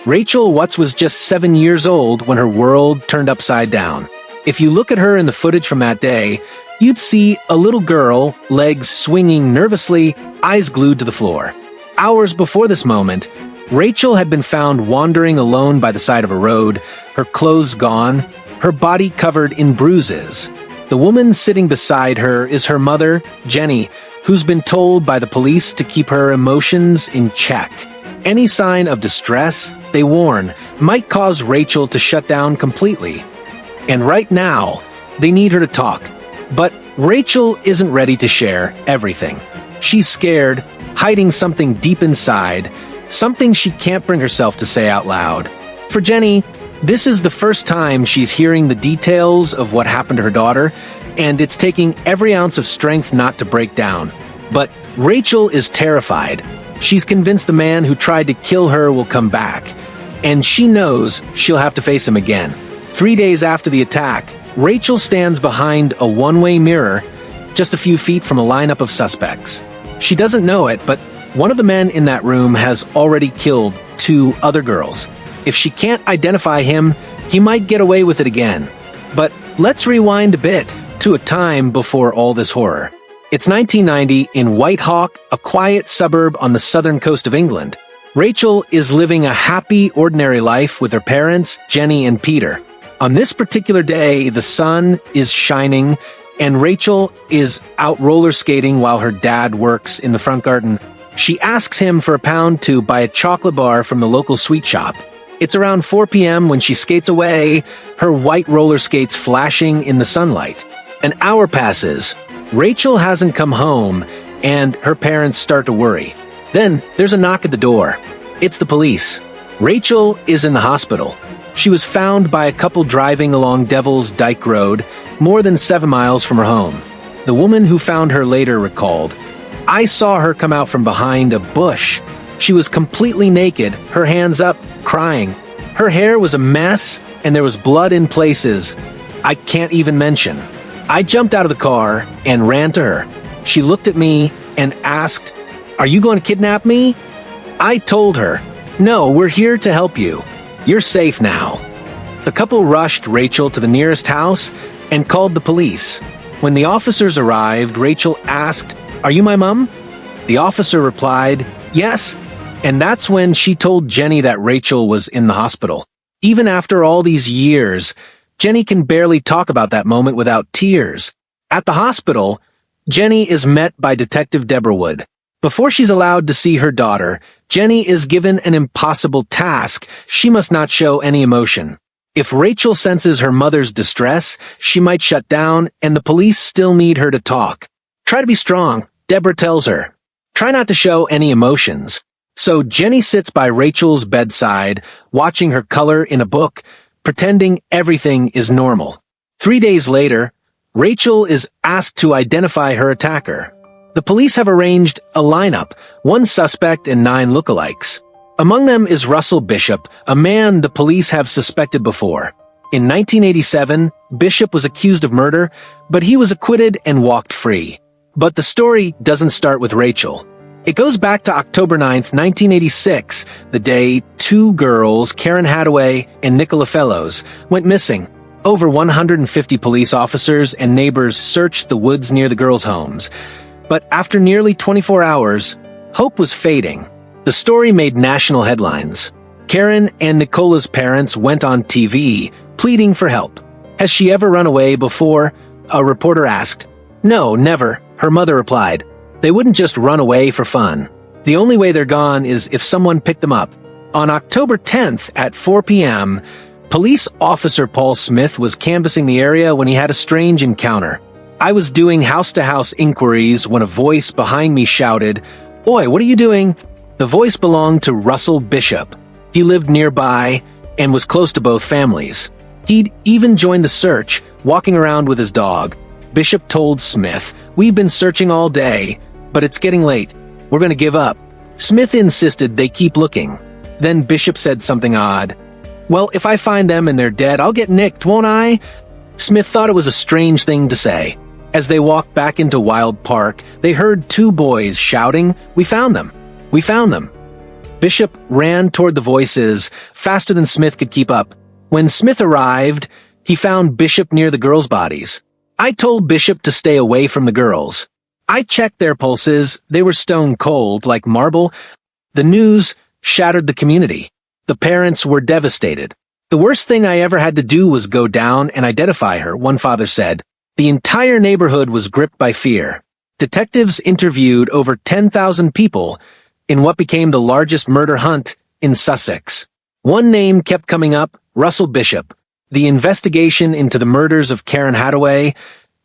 Rachael Watts was just 7 years old when her world turned upside down. If you look at her in the footage from that day, you'd see a little girl, legs swinging nervously, eyes glued to the floor. Hours before this moment, Rachael had been found wandering alone by the side of a road, her clothes gone, her body covered in bruises. The woman sitting beside her is her mother, Jenny, who's been told by the police to keep her emotions in check. Any sign of distress, they warn, might cause Rachael to shut down completely. And right now, they need her to talk. But Rachael isn't ready to share everything. She's scared, hiding something deep inside, something she can't bring herself to say out loud. For Jenny, this is the first time she's hearing the details of what happened to her daughter, and it's taking every ounce of strength not to break down. But Rachael is terrified. She's convinced the man who tried to kill her will come back, and she knows she'll have to face him again. 3 days after the attack, Rachael stands behind a one-way mirror, just a few feet from a lineup of suspects. She doesn't know it, but one of the men in that room has already killed 2 other girls. If she can't identify him, he might get away with it again. But let's rewind a bit to a time before all this horror. It's 1990 in Whitehawk, a quiet suburb on the southern coast of England. Rachael is living a happy, ordinary life with her parents, Jenny and Peter. On this particular day, the sun is shining, and Rachael is out roller skating while her dad works in the front garden. She asks him for £1 to buy a chocolate bar from the local sweet shop. It's around 4 p.m. when she skates away, her white roller skates flashing in the sunlight. An hour passes. Rachael hasn't come home, and her parents start to worry. Then there's a knock at the door. It's the police. Rachael is in the hospital. She was found by a couple driving along Devil's Dyke Road, more than 7 miles from her home. The woman who found her later recalled, "I saw her come out from behind a bush. She was completely naked, her hands up, crying. Her hair was a mess, and there was blood in places I can't even mention. I jumped out of the car and ran to her. She looked at me and asked, 'Are you going to kidnap me?' I told her, 'No, we're here to help you. You're safe now.' The couple rushed Rachael to the nearest house and called the police. When the officers arrived, Rachael asked, 'Are you my mom?' The officer replied, 'Yes,' and that's when she told Jenny that Rachael was in the hospital. Even after all these years, Jenny can barely talk about that moment without tears. At the hospital, Jenny is met by Detective Deborah Wood. Before she's allowed to see her daughter, Jenny is given an impossible task. She must not show any emotion. If Rachael senses her mother's distress, she might shut down, and the police still need her to talk. Try to be strong, Deborah tells her. Try not to show any emotions. So Jenny sits by Rachael's bedside, watching her color in a book, pretending everything is normal. 3 days later, Rachael is asked to identify her attacker. The police have arranged a lineup, 1 suspect and 9 lookalikes. Among them is Russell Bishop, a man the police have suspected before. In 1987, Bishop was accused of murder, but he was acquitted and walked free. But the story doesn't start with Rachael. It goes back to October 9th, 1986, the day 2 girls, Karen Hadaway and Nicola went missing. Over 150 police officers and neighbors searched the woods near the girls' homes. But after nearly 24 hours, hope was fading. The story made national headlines. Karen and Nicola's parents went on TV, pleading for help. "Has she ever run away before?" a reporter asked. "No, never," her mother replied. "They wouldn't just run away for fun. The only way they're gone is if someone picked them up." On October 10th at 4 p.m., police officer Paul Smith was canvassing the area when he had a strange encounter. "I was doing house-to-house inquiries when a voice behind me shouted, 'Oi, what are you doing?' The voice belonged to Russell Bishop. He lived nearby and was close to both families. He'd even joined the search, walking around with his dog. Bishop told Smith, "We've been searching all day, but it's getting late. We're going to give up." Smith insisted they keep looking. Then Bishop said something odd. "Well, if I find them and they're dead, I'll get nicked, won't I?" Smith thought it was a strange thing to say. As they walked back into Wild Park, they heard 2 boys shouting, "We found them! We found them!" Bishop ran toward the voices faster than Smith could keep up. When Smith arrived, he found Bishop near the girls' bodies. I told Bishop to stay away from the girls. I checked their pulses. They were stone cold, like marble. The news shattered the community. The parents were devastated. The worst thing I ever had to do was go down and identify her, one father said. The entire neighborhood was gripped by fear. Detectives interviewed over 10,000 people in what became the largest murder hunt in Sussex. One name kept coming up, Russell Bishop. The investigation into the murders of Karen Hadaway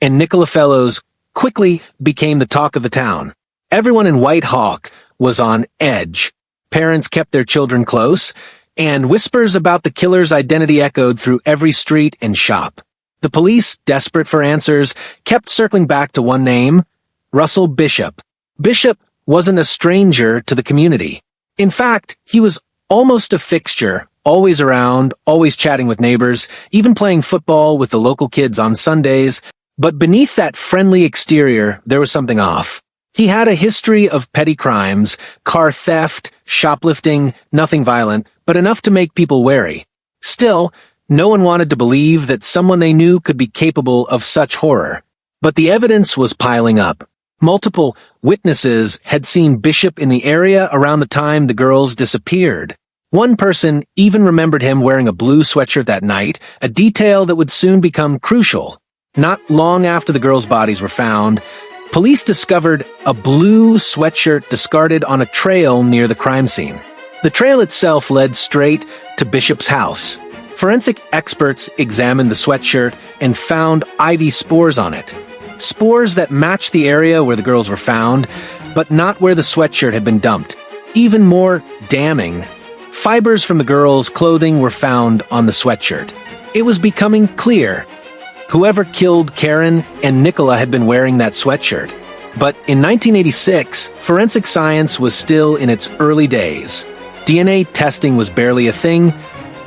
and Nicola Fellows quickly became the talk of the town. Everyone in White Hawk was on edge. Parents kept their children close, and whispers about the killer's identity echoed through every street and shop. The police, desperate for answers, kept circling back to one name, Russell Bishop. Bishop wasn't a stranger to the community. In fact, he was almost a fixture, always around, always chatting with neighbors, even playing football with the local kids on Sundays. But beneath that friendly exterior, there was something off. He had a history of petty crimes, car theft, shoplifting, nothing violent, but enough to make people wary. Still, no one wanted to believe that someone they knew could be capable of such horror. But the evidence was piling up. Multiple witnesses had seen Bishop in the area around the time the girls disappeared. One person even remembered him wearing a blue sweatshirt that night, a detail that would soon become crucial. Not long after the girls' bodies were found, police discovered a blue sweatshirt discarded on a trail near the crime scene. The trail itself led straight to Bishop's house. Forensic experts examined the sweatshirt and found ivy spores on it. Spores that matched the area where the girls were found, but not where the sweatshirt had been dumped. Even more damning, fibers from the girls' clothing were found on the sweatshirt. It was becoming clear. Whoever killed Karen and Nicola had been wearing that sweatshirt. But in 1986, forensic science was still in its early days. DNA testing was barely a thing,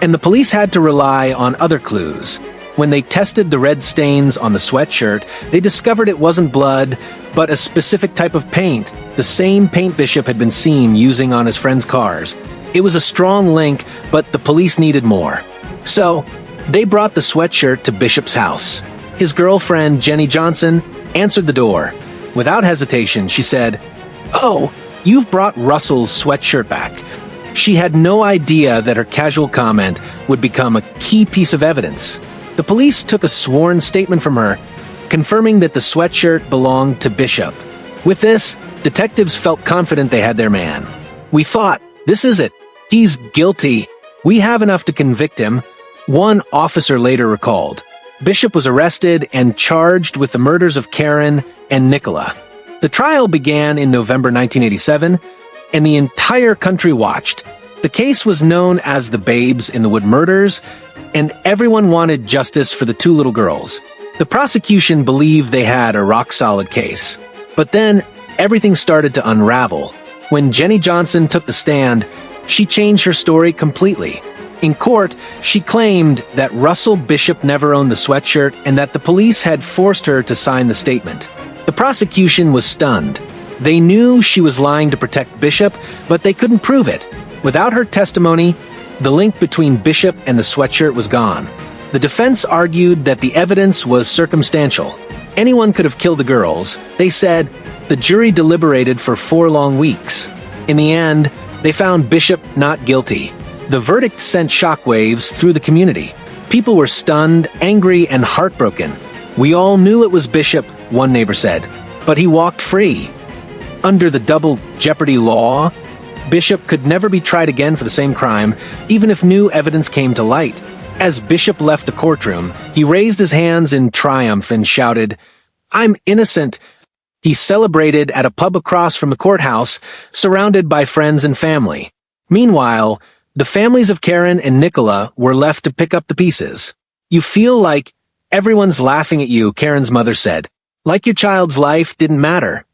and the police had to rely on other clues. When they tested the red stains on the sweatshirt, they discovered it wasn't blood, but a specific type of paint, the same paint Bishop had been seen using on his friends' cars. It was a strong link, but the police needed more. So, they brought the sweatshirt to Bishop's house. His girlfriend, Jenny Johnson, answered the door. Without hesitation, she said, "Oh, you've brought Russell's sweatshirt back." She had no idea that her casual comment would become a key piece of evidence. The police took a sworn statement from her, confirming that the sweatshirt belonged to Bishop. With this, detectives felt confident they had their man. "We thought, this is it. He's guilty. We have enough to convict him," one officer later recalled. Bishop was arrested and charged with the murders of Karen and Nicola. The trial began in November 1987, and the entire country watched. The case was known as the Babes in the Wood murders, and everyone wanted justice for the two little girls. The prosecution believed they had a rock-solid case. But then, everything started to unravel. When Jenny Johnson took the stand, she changed her story completely. In court, she claimed that Russell Bishop never owned the sweatshirt and that the police had forced her to sign the statement. The prosecution was stunned. They knew she was lying to protect Bishop, but they couldn't prove it. Without her testimony, the link between Bishop and the sweatshirt was gone. The defense argued that the evidence was circumstantial. Anyone could have killed the girls. They said the jury deliberated for 4 long weeks. In the end, they found Bishop not guilty. The verdict sent shockwaves through the community. People were stunned, angry, and heartbroken. "We all knew it was Bishop," one neighbor said, "but he walked free." Under the double jeopardy law, Bishop could never be tried again for the same crime, even if new evidence came to light. As Bishop left the courtroom, he raised his hands in triumph and shouted, "I'm innocent." He celebrated at a pub across from the courthouse, surrounded by friends and family. Meanwhile, the families of Karen and Nicola were left to pick up the pieces. "You feel like everyone's laughing at you," Karen's mother said. "Like your child's life didn't matter."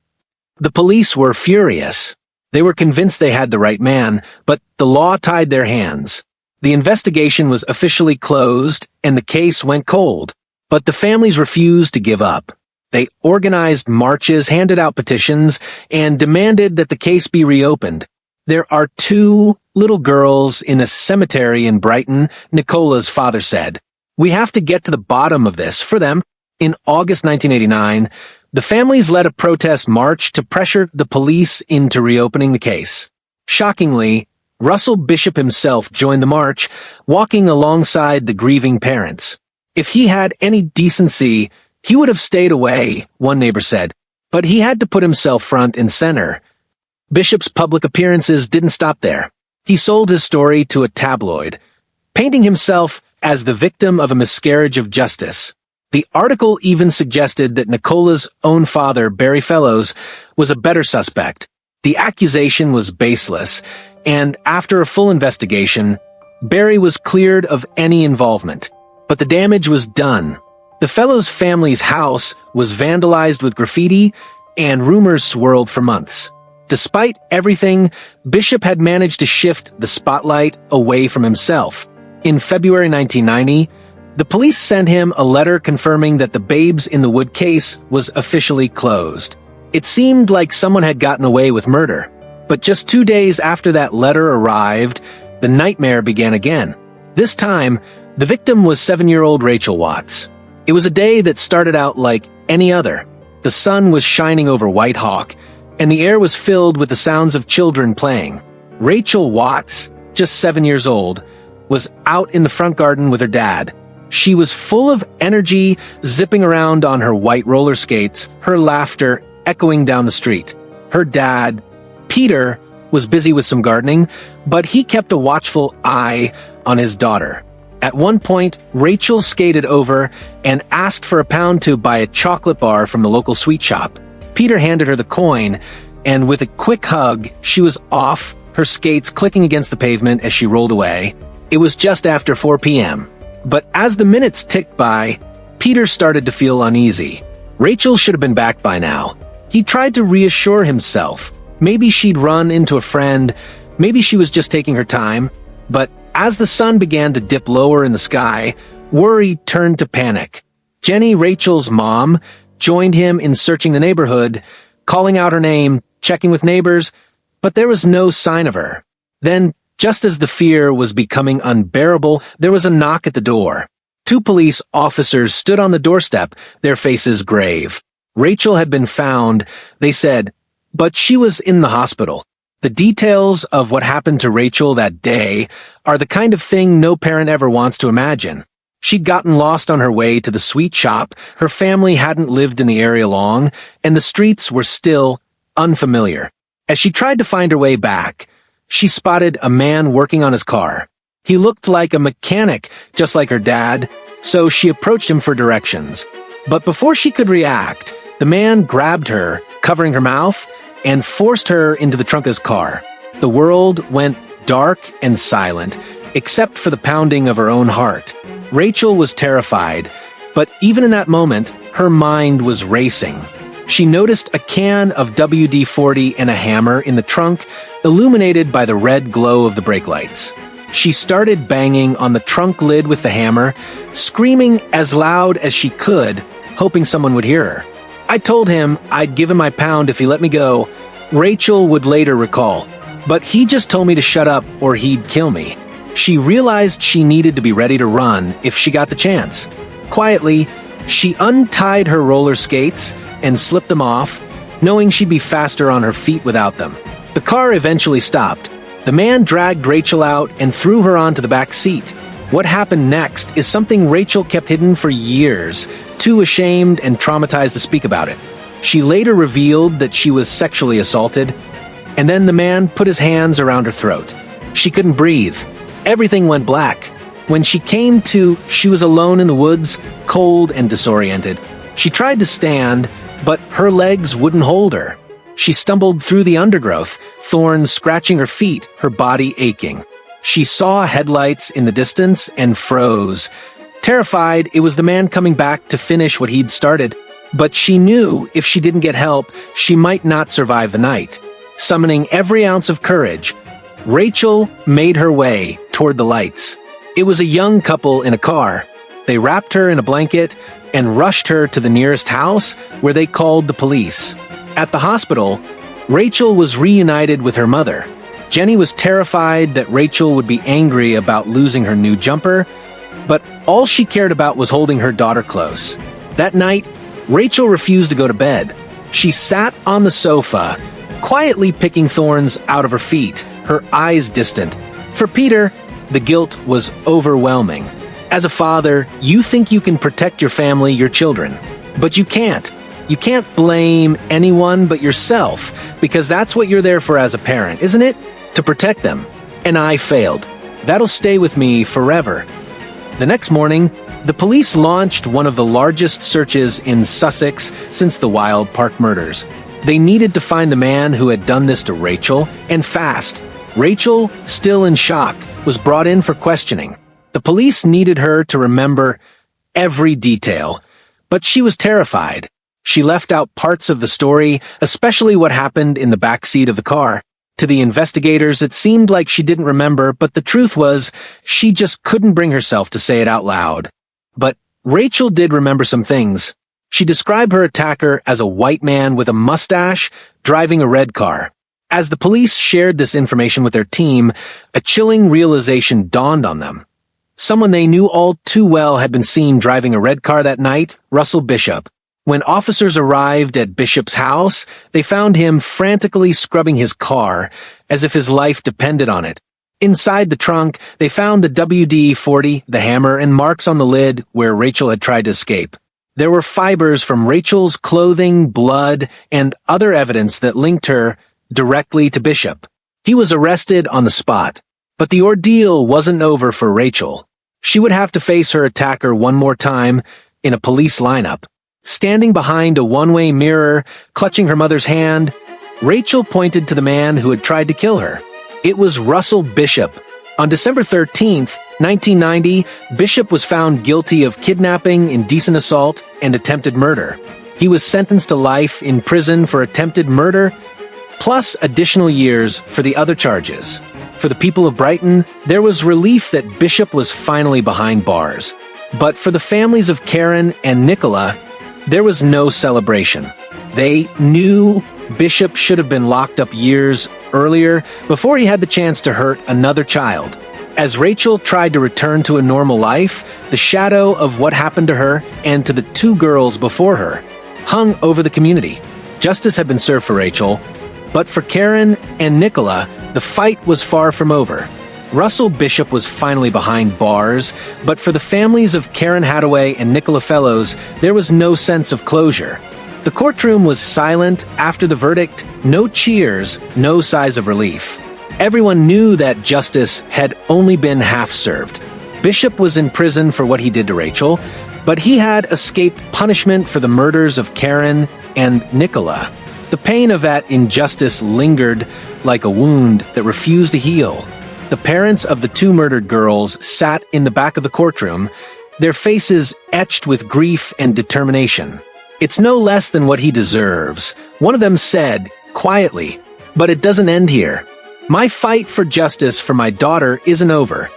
The police were furious. They were convinced they had the right man, but the law tied their hands. The investigation was officially closed, and the case went cold. But the families refused to give up. They organized marches, handed out petitions, and demanded that the case be reopened. There are two little girls in a cemetery in Brighton, Nicola's father said. We have to get to the bottom of this for them. In August 1989, the families led a protest march to pressure the police into reopening the case. Shockingly, Russell Bishop himself joined the march, walking alongside the grieving parents. If he had any decency, he would have stayed away, one neighbor said, but he had to put himself front and center. Bishop's public appearances didn't stop there. He sold his story to a tabloid, painting himself as the victim of a miscarriage of justice. The article even suggested that Nicola's own father, Barry Fellows, was a better suspect. The accusation was baseless, and after a full investigation, Barry was cleared of any involvement. But the damage was done. The Fellows family's house was vandalized with graffiti, and rumors swirled for months. Despite everything, Bishop had managed to shift the spotlight away from himself. In February 1990, the police sent him a letter confirming that the Babes in the Wood case was officially closed. It seemed like someone had gotten away with murder. But just 2 days after that letter arrived, the nightmare began again. This time, the victim was 7-year-old Rachael Watts. It was a day that started out like any other. The sun was shining over White Hawk, and the air was filled with the sounds of children playing. Rachael Watts, just 7 years old, was out in the front garden with her dad. She was full of energy, zipping around on her white roller skates, her laughter echoing down the street. Her dad, Peter, was busy with some gardening, but he kept a watchful eye on his daughter. At one point, Rachael skated over and asked for £1 to buy a chocolate bar from the local sweet shop. Peter handed her the coin, and with a quick hug, she was off, her skates clicking against the pavement as she rolled away. It was just after 4 p.m. But as the minutes ticked by, Peter started to feel uneasy. Rachael should have been back by now. He tried to reassure himself. Maybe she'd run into a friend, maybe she was just taking her time. But as the sun began to dip lower in the sky, worry turned to panic. Jenny, Rachael's mom, joined him in searching the neighborhood, calling out her name, checking with neighbors, but there was no sign of her. Then, just as the fear was becoming unbearable, there was a knock at the door. 2 police officers stood on the doorstep, their faces grave. Rachael had been found, they said, but she was in the hospital. The details of what happened to Rachael that day are the kind of thing no parent ever wants to imagine. She'd gotten lost on her way to the sweet shop, her family hadn't lived in the area long, and the streets were still unfamiliar. As she tried to find her way back, she spotted a man working on his car. He looked like a mechanic, just like her dad, so she approached him for directions. But before she could react, the man grabbed her, covering her mouth, and forced her into the trunk of his car. The world went dark and silent, except for the pounding of her own heart. Rachael was terrified, but even in that moment, her mind was racing. She noticed a can of WD-40 and a hammer in the trunk, illuminated by the red glow of the brake lights. She started banging on the trunk lid with the hammer, screaming as loud as she could, hoping someone would hear her. I told him I'd give him my £1 if he let me go, Rachael would later recall. But he just told me to shut up or he'd kill me. She realized she needed to be ready to run if she got the chance. Quietly, she untied her roller skates and slipped them off, knowing she'd be faster on her feet without them. The car eventually stopped. The man dragged Rachael out and threw her onto the back seat. What happened next is something Rachael kept hidden for years, too ashamed and traumatized to speak about it. She later revealed that she was sexually assaulted, and then the man put his hands around her throat. She couldn't breathe. Everything went black. When she came to, she was alone in the woods, cold and disoriented. She tried to stand, but her legs wouldn't hold her. She stumbled through the undergrowth, thorns scratching her feet, her body aching. She saw headlights in the distance and froze. Terrified, it was the man coming back to finish what he'd started. But she knew if she didn't get help, she might not survive the night. Summoning every ounce of courage, Rachael made her way toward the lights. It was a young couple in a car. They wrapped her in a blanket and rushed her to the nearest house, where they called the police. At the hospital, Rachael was reunited with her mother. Jenny was terrified that Rachael would be angry about losing her new jumper, but all she cared about was holding her daughter close. That night, Rachael refused to go to bed. She sat on the sofa, quietly picking thorns out of her feet, her eyes distant. For Peter, the guilt was overwhelming. As a father, you think you can protect your family, your children, but you can't. You can't blame anyone but yourself, because that's what you're there for as a parent, isn't it? To protect them. And I failed. That'll stay with me forever. The next morning, the police launched one of the largest searches in Sussex since the Wild Park murders. They needed to find the man who had done this to Rachael, and fast. Rachael, still in shock, was brought in for questioning. The police needed her to remember every detail, but she was terrified. She left out parts of the story, especially what happened in the backseat of the car. To the investigators, it seemed like she didn't remember, but the truth was, she just couldn't bring herself to say it out loud. But Rachael did remember some things. She described her attacker as a white man with a mustache driving a red car. As the police shared this information with their team, a chilling realization dawned on them. Someone they knew all too well had been seen driving a red car that night, Russell Bishop. When officers arrived at Bishop's house, they found him frantically scrubbing his car, as if his life depended on it. Inside the trunk, they found the WD-40, the hammer, and marks on the lid where Rachael had tried to escape. There were fibers from Rachael's clothing, blood, and other evidence that linked her directly to Bishop. He was arrested on the spot. But the ordeal wasn't over for Rachael. She would have to face her attacker one more time in a police lineup. Standing behind a one-way mirror, clutching her mother's hand, Rachael pointed to the man who had tried to kill her. It was Russell Bishop. On December 13th, 1990, Bishop was found guilty of kidnapping, indecent assault, and attempted murder. He was sentenced to life in prison for attempted murder, plus additional years for the other charges. For the people of Brighton, there was relief that Bishop was finally behind bars. But for the families of Karen and Nicola, there was no celebration. They knew Bishop should have been locked up years earlier before he had the chance to hurt another child. As Rachael tried to return to a normal life, the shadow of what happened to her and to the two girls before her hung over the community. Justice had been served for Rachael, but for Karen and Nicola, the fight was far from over. Russell Bishop was finally behind bars, but for the families of Karen Hadaway and Nicola Fellows, there was no sense of closure. The courtroom was silent after the verdict, no cheers, no sighs of relief. Everyone knew that justice had only been half served. Bishop was in prison for what he did to Rachael, but he had escaped punishment for the murders of Karen and Nicola. The pain of that injustice lingered like a wound that refused to heal. The parents of the two murdered girls sat in the back of the courtroom, their faces etched with grief and determination. "It's no less than what he deserves," one of them said, quietly, "but it doesn't end here. My fight for justice for my daughter isn't over."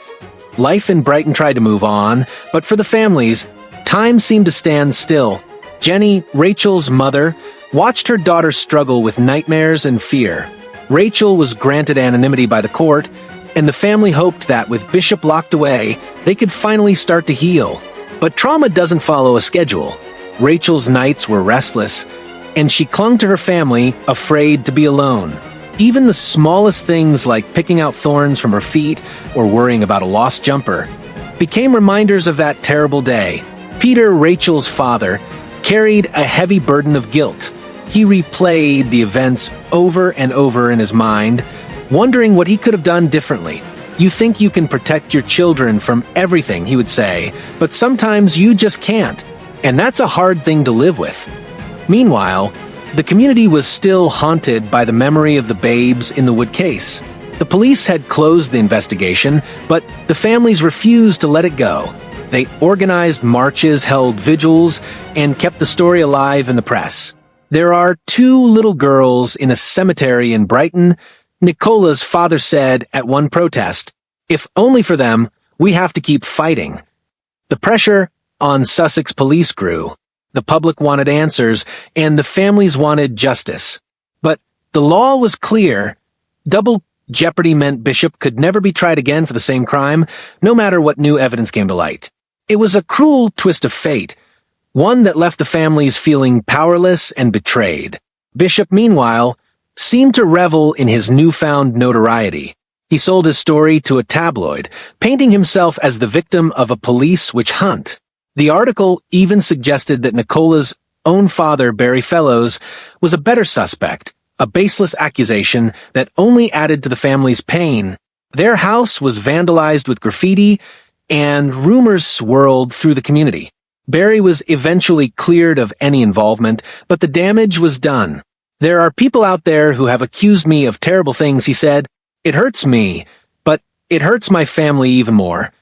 Life in Brighton tried to move on, but for the families, time seemed to stand still. Jenny, Rachael's mother, watched her daughter struggle with nightmares and fear. Rachael was granted anonymity by the court, and the family hoped that with Bishop locked away, they could finally start to heal. But trauma doesn't follow a schedule. Rachael's nights were restless, and she clung to her family, afraid to be alone. Even the smallest things like picking out thorns from her feet or worrying about a lost jumper became reminders of that terrible day. Peter, Rachael's father, carried a heavy burden of guilt. He replayed the events over and over in his mind, wondering what he could have done differently. "You think you can protect your children from everything," he would say, "but sometimes you just can't, and that's a hard thing to live with." Meanwhile, the community was still haunted by the memory of the babes in the Wood case. The police had closed the investigation, but the families refused to let it go. They organized marches, held vigils, and kept the story alive in the press. "There are two little girls in a cemetery in Brighton," Nicola's father said at one protest. "If only for them, we have to keep fighting." The pressure on Sussex police grew. The public wanted answers, and the families wanted justice. But the law was clear. Double Jeopardy meant Bishop could never be tried again for the same crime, no matter what new evidence came to light. It was a cruel twist of fate, one that left the families feeling powerless and betrayed. Bishop, meanwhile, seemed to revel in his newfound notoriety. He sold his story to a tabloid, painting himself as the victim of a police witch hunt. The article even suggested that Nicola's own father, Barry Fellows, was a better suspect, a baseless accusation that only added to the family's pain. Their house was vandalized with graffiti, and rumors swirled through the community. Barry was eventually cleared of any involvement, but the damage was done. "There are people out there who have accused me of terrible things," he said. "It hurts me, but it hurts my family even more."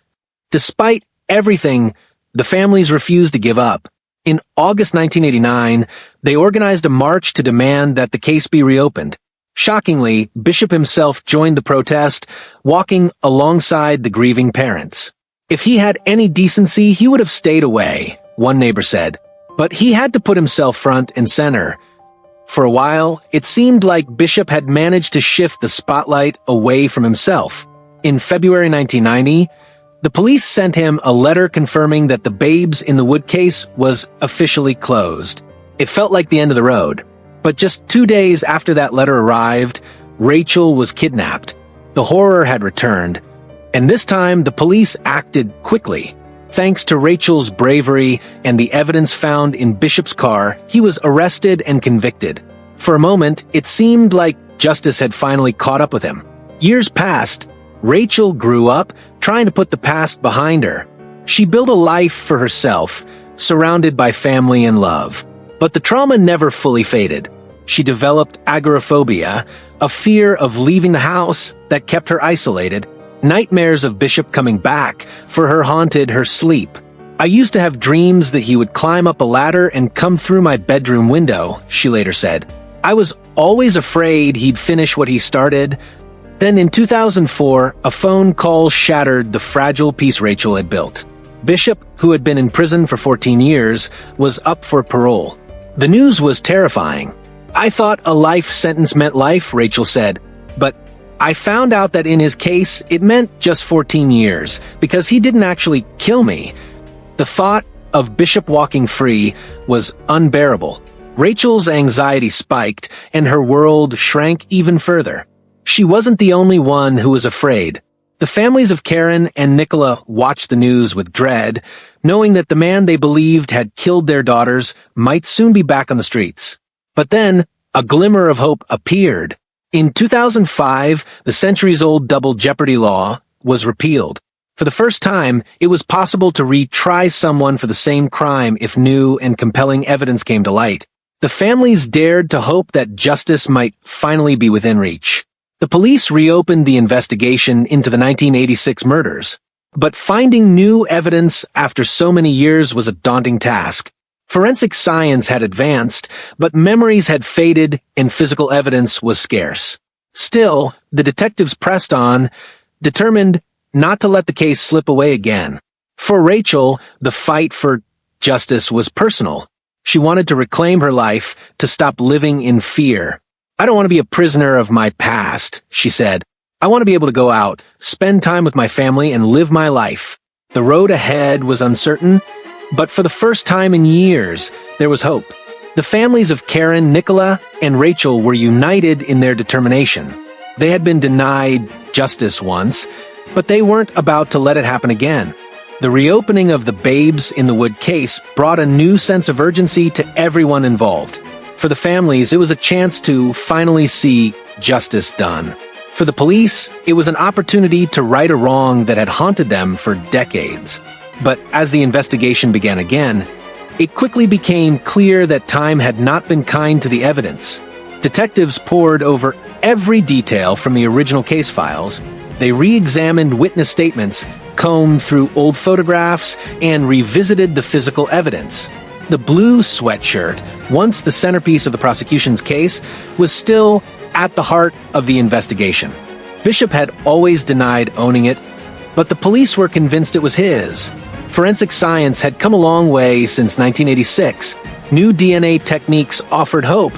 Despite everything, the families refused to give up. In August 1989, they organized a march to demand that the case be reopened. Shockingly, Bishop himself joined the protest, walking alongside the grieving parents. "If he had any decency, he would have stayed away," one neighbor said. But he had to put himself front and center. For a while, it seemed like Bishop had managed to shift the spotlight away from himself. In February 1990, the police sent him a letter confirming that the Babes in the Wood case was officially closed. It felt like the end of the road. But just 2 days after that letter arrived, Rachael was kidnapped. The horror had returned, and this time the police acted quickly. Thanks to Rachael's bravery and the evidence found in Bishop's car, he was arrested and convicted. For a moment, it seemed like justice had finally caught up with him. Years passed. Rachael grew up, trying to put the past behind her. She built a life for herself, surrounded by family and love. But the trauma never fully faded. She developed agoraphobia, a fear of leaving the house that kept her isolated. Nightmares of Bishop coming back for her haunted her sleep. "I used to have dreams that he would climb up a ladder and come through my bedroom window," she later said. "I was always afraid he'd finish what he started." Then in 2004, a phone call shattered the fragile peace Rachael had built. Bishop, who had been in prison for 14 years, was up for parole. The news was terrifying. "I thought a life sentence meant life," Rachael said, "but I found out that in his case, it meant just 14 years, because he didn't actually kill me." The thought of Bishop walking free was unbearable. Rachael's anxiety spiked, and her world shrank even further. She wasn't the only one who was afraid. The families of Karen and Nicola watched the news with dread, knowing that the man they believed had killed their daughters might soon be back on the streets. But then, a glimmer of hope appeared. In 2005, the centuries-old double jeopardy law was repealed. For the first time, it was possible to retry someone for the same crime if new and compelling evidence came to light. The families dared to hope that justice might finally be within reach. The police reopened the investigation into the 1986 murders. But finding new evidence after so many years was a daunting task. Forensic science had advanced, but memories had faded and physical evidence was scarce. Still, the detectives pressed on, determined not to let the case slip away again. For Rachael, the fight for justice was personal. She wanted to reclaim her life, to stop living in fear. "I don't want to be a prisoner of my past," she said. "I want to be able to go out, spend time with my family, and live my life." The road ahead was uncertain, but for the first time in years, there was hope. The families of Karen, Nicola, and Rachael were united in their determination. They had been denied justice once, but they weren't about to let it happen again. The reopening of the Babes in the Wood case brought a new sense of urgency to everyone involved. For the families, it was a chance to finally see justice done. For the police, it was an opportunity to right a wrong that had haunted them for decades. But as the investigation began again, it quickly became clear that time had not been kind to the evidence. Detectives pored over every detail from the original case files. They re-examined witness statements, combed through old photographs, and revisited the physical evidence. The blue sweatshirt, once the centerpiece of the prosecution's case, was still at the heart of the investigation. Bishop had always denied owning it, but the police were convinced it was his. Forensic science had come a long way since 1986. New DNA techniques offered hope,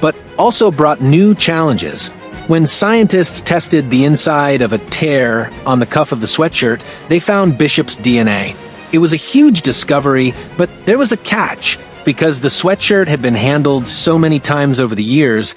but also brought new challenges. When scientists tested the inside of a tear on the cuff of the sweatshirt, they found Bishop's DNA. It was a huge discovery, but there was a catch. Because the sweatshirt had been handled so many times over the years,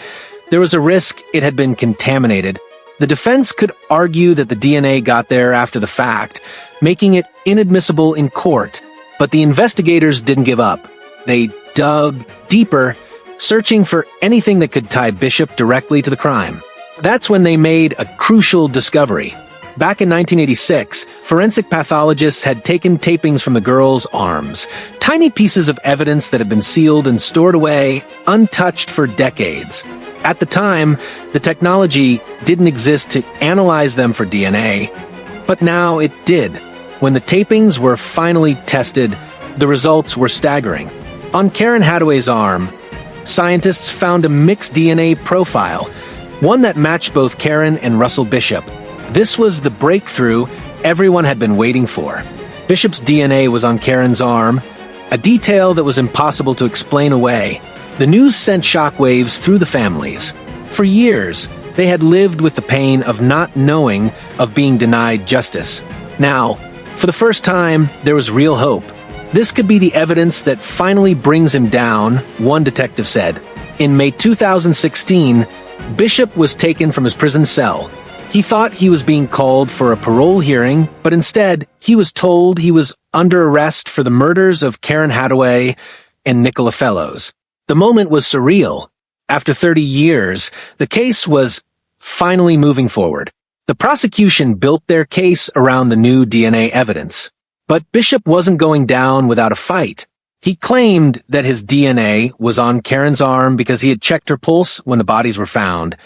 there was a risk it had been contaminated. The defense could argue that the DNA got there after the fact, making it inadmissible in court. But the investigators didn't give up. They dug deeper, searching for anything that could tie Bishop directly to the crime. That's when they made a crucial discovery. Back in 1986, forensic pathologists had taken tapings from the girl's arms, tiny pieces of evidence that had been sealed and stored away, untouched for decades. At the time, the technology didn't exist to analyze them for DNA, but now it did. When the tapings were finally tested, the results were staggering. On Karen Hadaway's arm, scientists found a mixed DNA profile, one that matched both Karen and Russell Bishop. This was the breakthrough everyone had been waiting for. Bishop's DNA was on Karen's arm, a detail that was impossible to explain away. The news sent shockwaves through the families. For years, they had lived with the pain of not knowing, of being denied justice. Now, for the first time, there was real hope. This could be the evidence that finally brings him down, one detective said. In May 2016, Bishop was taken from his prison cell. He thought he was being called for a parole hearing, but instead, he was told he was under arrest for the murders of Karen Hadaway and Nicola Fellows. The moment was surreal. After 30 years, the case was finally moving forward. The prosecution built their case around the new DNA evidence. But Bishop wasn't going down without a fight. He claimed that his DNA was on Karen's arm because he had checked her pulse when the bodies were found.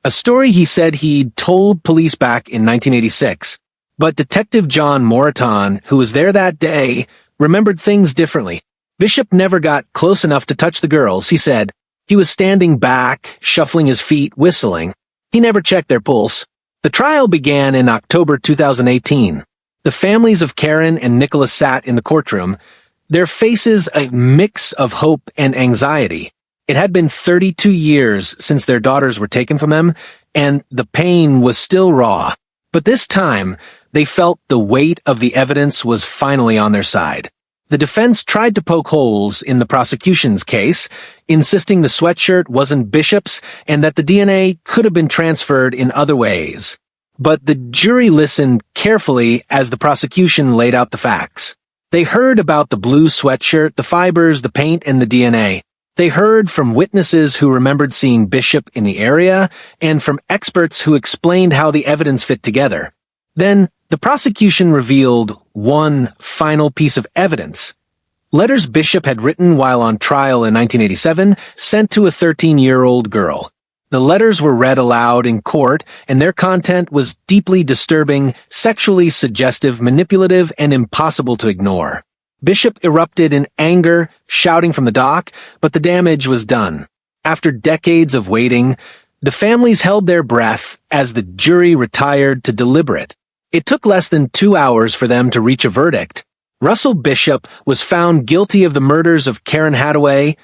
A story he said he'd told police back in 1986. But Detective John Moraton, who was there that day, remembered things differently. Bishop never got close enough to touch the girls, he said. He was standing back, shuffling his feet, whistling. He never checked their pulse. The trial began in October 2018. The families of Karen and Nicola sat in the courtroom, their faces a mix of hope and anxiety. It had been 32 years since their daughters were taken from them, and the pain was still raw. But this time, they felt the weight of the evidence was finally on their side. The defense tried to poke holes in the prosecution's case, insisting the sweatshirt wasn't Bishop's and that the DNA could have been transferred in other ways. But the jury listened carefully as the prosecution laid out the facts. They heard about the blue sweatshirt, the fibers, the paint, and the DNA. They heard from witnesses who remembered seeing Bishop in the area, and from experts who explained how the evidence fit together. Then, the prosecution revealed one final piece of evidence. Letters Bishop had written while on trial in 1987, sent to a 13-year-old girl. The letters were read aloud in court, and their content was deeply disturbing, sexually suggestive, manipulative, and impossible to ignore. Bishop erupted in anger, shouting from the dock, but the damage was done. After decades of waiting, the families held their breath as the jury retired to deliberate. It took less than 2 hours for them to reach a verdict. Russell Bishop was found guilty of the murders of Karen Hadaway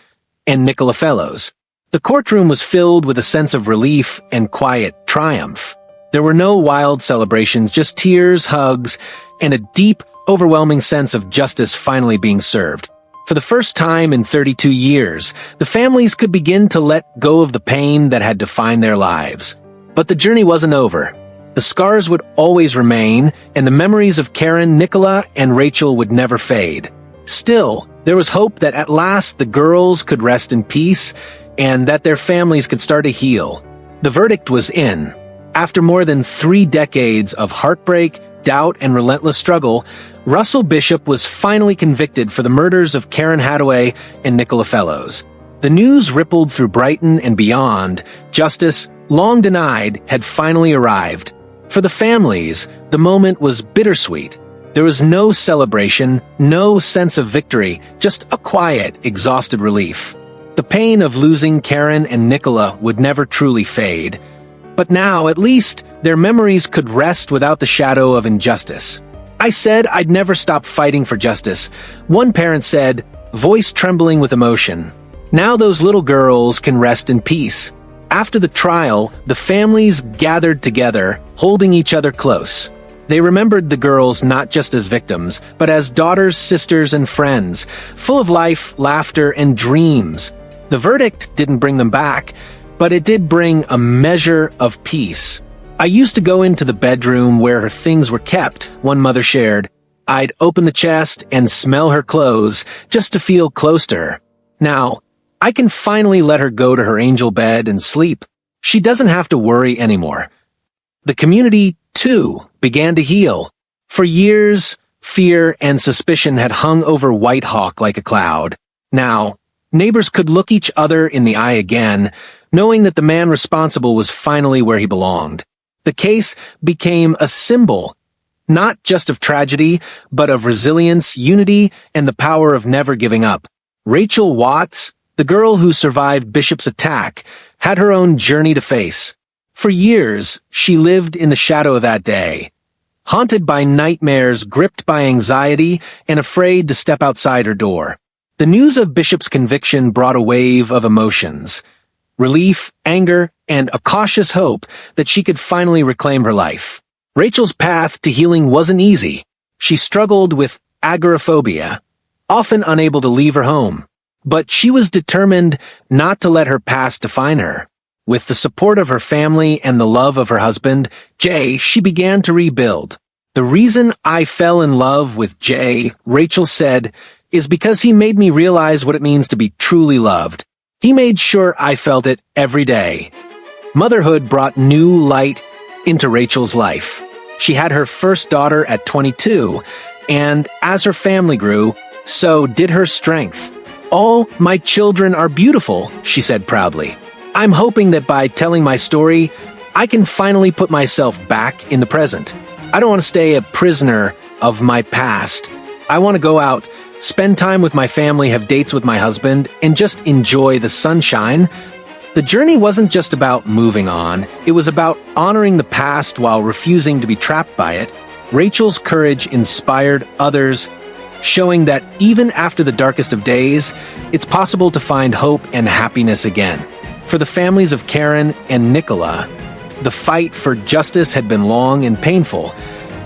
and Nicola Fellows. The courtroom was filled with a sense of relief and quiet triumph. There were no wild celebrations, just tears, hugs, and a deep, overwhelming sense of justice finally being served. For the first time in 32 years, the families could begin to let go of the pain that had defined their lives. But the journey wasn't over. The scars would always remain, and the memories of Karen, Nicola, and Rachael would never fade. Still, there was hope that at last the girls could rest in peace, and that their families could start to heal. The verdict was in. After more than 3 decades of heartbreak, doubt, and relentless struggle, Russell Bishop was finally convicted for the murders of Karen Hadaway and Nicola Fellows. The news rippled through Brighton and beyond. Justice, long denied, had finally arrived. For the families, the moment was bittersweet. There was no celebration, no sense of victory, just a quiet, exhausted relief. The pain of losing Karen and Nicola would never truly fade. But now, at least, their memories could rest without the shadow of injustice. I said I'd never stop fighting for justice. One parent said, voice trembling with emotion. Now those little girls can rest in peace. After the trial, the families gathered together, holding each other close. They remembered the girls not just as victims, but as daughters, sisters, and friends, full of life, laughter, and dreams. The verdict didn't bring them back, but it did bring a measure of peace. "I used to go into the bedroom where her things were kept," one mother shared. "I'd open the chest and smell her clothes just to feel close to her. Now, I can finally let her go to her angel bed and sleep. She doesn't have to worry anymore." The community, too, began to heal. For years, fear and suspicion had hung over Whitehawk like a cloud. Now, neighbors could look each other in the eye again, knowing that the man responsible was finally where he belonged. The case became a symbol, not just of tragedy, but of resilience, unity, and the power of never giving up. Rachael Watts, the girl who survived Bishop's attack, had her own journey to face. For years, she lived in the shadow of that day, haunted by nightmares, gripped by anxiety, and afraid to step outside her door. The news of Bishop's conviction brought a wave of emotions: relief, anger, and a cautious hope that she could finally reclaim her life. Rachel's path to healing wasn't easy. She struggled with agoraphobia, often unable to leave her home. But she was determined not to let her past define her. With the support of her family and the love of her husband, Jay, she began to rebuild. "The reason I fell in love with Jay," Rachel said, "is because he made me realize what it means to be truly loved. He made sure I felt it every day." Motherhood brought new light into Rachel's life. She had her first daughter at 22, and as her family grew, so did her strength. "All my children are beautiful," she said proudly. "I'm hoping that by telling my story, I can finally put myself back in the present. I don't want to stay a prisoner of my past. I want to go out, spend time with my family, have dates with my husband, and just enjoy the sunshine." The journey wasn't just about moving on. It was about honoring the past while refusing to be trapped by it. Rachel's courage inspired others, showing that even after the darkest of days, it's possible to find hope and happiness again. For the families of Karen and Nicola, the fight for justice had been long and painful,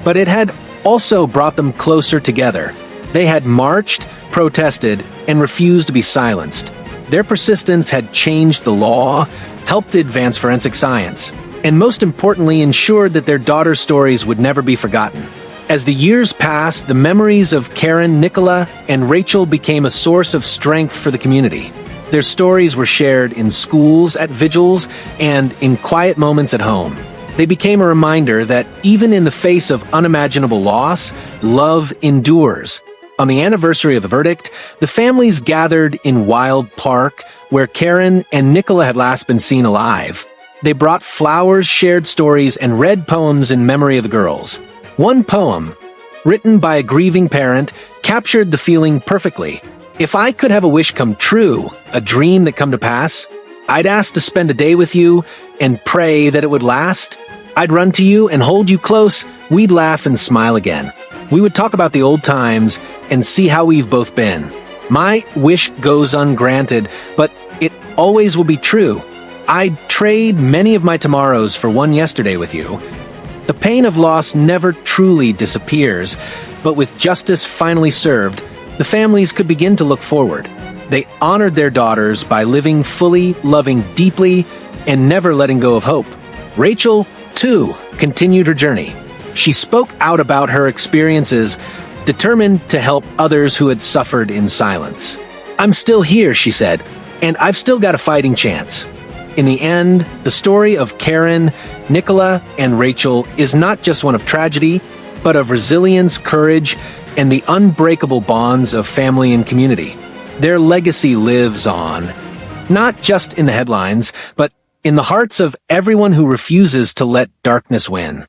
but it had also brought them closer together. They had marched, protested, and refused to be silenced. Their persistence had changed the law, helped advance forensic science, and most importantly ensured that their daughters' stories would never be forgotten. As the years passed, the memories of Karen, Nicola, and Rachel became a source of strength for the community. Their stories were shared in schools, at vigils, and in quiet moments at home. They became a reminder that even in the face of unimaginable loss, love endures. On the anniversary of the verdict, the families gathered in Wild Park, where Karen and Nicola had last been seen alive. They brought flowers, shared stories, and read poems in memory of the girls. One poem, written by a grieving parent, captured the feeling perfectly. "If I could have a wish come true, a dream that come to pass, I'd ask to spend a day with you and pray that it would last. I'd run to you and hold you close, we'd laugh and smile again. We would talk about the old times and see how we've both been. My wish goes ungranted, but it always will be true. I'd trade many of my tomorrows for one yesterday with you." The pain of loss never truly disappears, but with justice finally served, the families could begin to look forward. They honored their daughters by living fully, loving deeply, and never letting go of hope. Rachel, too, continued her journey. She spoke out about her experiences, determined to help others who had suffered in silence. "I'm still here," she said, "and I've still got a fighting chance." In the end, the story of Karen, Nicola, and Rachel is not just one of tragedy, but of resilience, courage, and the unbreakable bonds of family and community. Their legacy lives on, not just in the headlines, but in the hearts of everyone who refuses to let darkness win.